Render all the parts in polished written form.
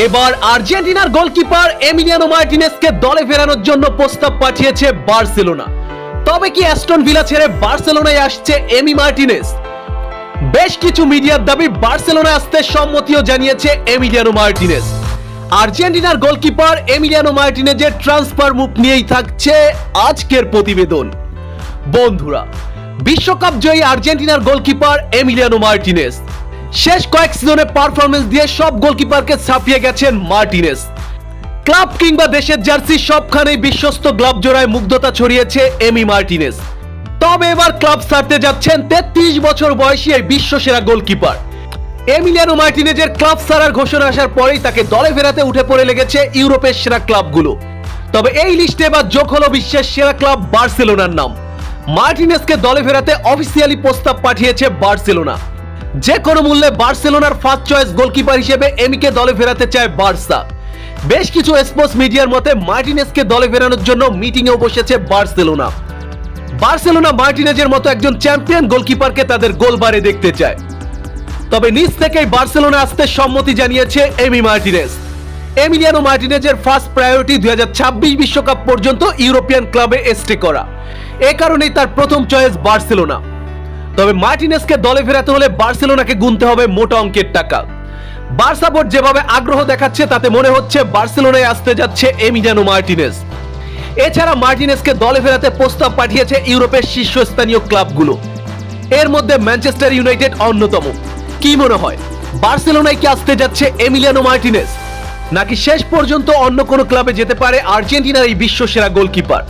এবার আর্জেন্টিনার goalkeeper Emiliano মার্টিনেজকে দলে ফেরানোর জন্য প্রস্তাব পাঠিয়েছে বার্সেলোনা। তবে কি অ্যাস্টন ভিলা ছেড়ে বার্সেলোনায় আসছে এমি মার্টিনেজ? বেশ কিছু মিডিয়ার দাবি বার্সেলোনায় আসতে সম্মতিও জানিয়েছে এমিলিয়ানো মার্টিনেজ। আর্জেন্টিনার গোলকিপার এমিলিয়ানো মার্টিনেজের ট্রান্সফার মুভ নিয়েই থাকছে আজকের প্রতিবেদন। বন্ধুরা, বিশ্বকাপ জয়ী আর্জেন্টিনার গোলকিপার এমিলিয়ানো মার্টিনেজ শেষ কয়েক সিজনে পারফরমেন্স দিয়ে সব গোলকিপারকে ছাপিয়ে গেছেন মার্টিনেজ। ক্লাব কিংবা দেশের জার্সি সবখানেই বিশ্বস্ত গ্লাভ জোড়ায় মুগ্ধতা ছড়িয়েছে এমি মার্টিনেজ। তবে এবার ক্লাব ছাড়তে যাচ্ছেন 33 বছর বয়সী এই বিশ্বসেরা গোলকিপার। এমিলিয়ানো মার্টিনেজের ক্লাব ছাড়ার ঘোষণা আসার পরেই তাকে দলে ফেরাতে উঠে পড়ে লেগেছে ইউরোপের সেরা ক্লাবগুলো। তবে এই লিস্টে এবার যোগ হলো বিশ্বের সেরা ক্লাব বার্সেলোনার নাম। মার্টিনেজকে দলে ফেরাতে অফিসিয়ালি প্রস্তাব পাঠিয়েছে বার্সেলোনা। যে কোনো মূল্যে বার্সেলোনার ফার্স্ট চয়েস গোলকিপার হিসেবে এমিকে দলে ফেরাতে চায় বার্সা। বেশ কিছু স্পোর্টস মিডিয়ার মতে মার্টিনেজকে দলে ফেরানোর জন্য মিটিংয়েও বসেছে বার্সেলোনা। বার্সেলোনা মার্টিনেজের মতো একজন চ্যাম্পিয়ন গোলকিপারকে তাদের গোলবারে দেখতে চায়। তবে নিজ থেকেই বার্সেলোনা আসতে সম্মতি জানিয়েছে এমি মার্টিনেজ। এমিলিয়ানো মার্টিনেজের ফার্স্ট প্রায়োরিটি 2026 বিশ্বকাপ পর্যন্ত ইউরোপিয়ান ক্লাবে স্টে করা। এ কারণেই তার প্রথম চয়েস বার্সেলোনা। তবে মার্টিনেজকে দলে ফেরাতে হলে বার্সেলোনাকে গুনতে হবে মোটা অঙ্কের টাকা। বার্সা বোর্ড যেভাবে আগ্রহ দেখাচ্ছে তাতে মনে হচ্ছে বার্সেলোনায় আসতে যাচ্ছে এমিলিয়ানো মার্টিনেজ। এছাড়া মার্টিনেজকে দলে ফেরাতে প্রস্তাব পাঠিয়েছে ইউরোপের শীর্ষস্থানীয় ক্লাবগুলো। এর মধ্যে ম্যানচেস্টার ইউনাইটেড অন্যতম। কি মনে হয়, বার্সেলোনায় কি আসতে যাচ্ছে এমিলিয়ানো মার্টিনেজ, নাকি শেষ পর্যন্ত অন্য কোনো ক্লাবে যেতে পারে আর্জেন্টিনার এই বিশ্বসেরা গোলকিপার?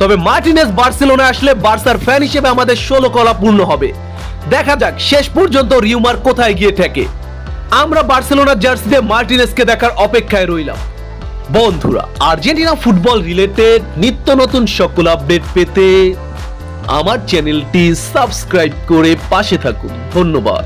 তবে মার্টিনেজ বার্সেলোনা আসলে বার্সার ফ্যান হিসেবে আমাদের 16 কলা পূর্ণ হবে। দেখা যাক শেষ পর্যন্ত রিউমার কোথায় গিয়ে ঠেকে। আমরা বার্সেলোনার জার্সিতে মার্টিনেজকে দেখার অপেক্ষায় রইলাম। বন্ধুরা, আর্জেন্টিনা ফুটবল রিলেটেড নিত্য নতুন সকল আপডেট পেতে আমার চ্যানেলটি সাবস্ক্রাইব করে পাশে থাকুন। ধন্যবাদ।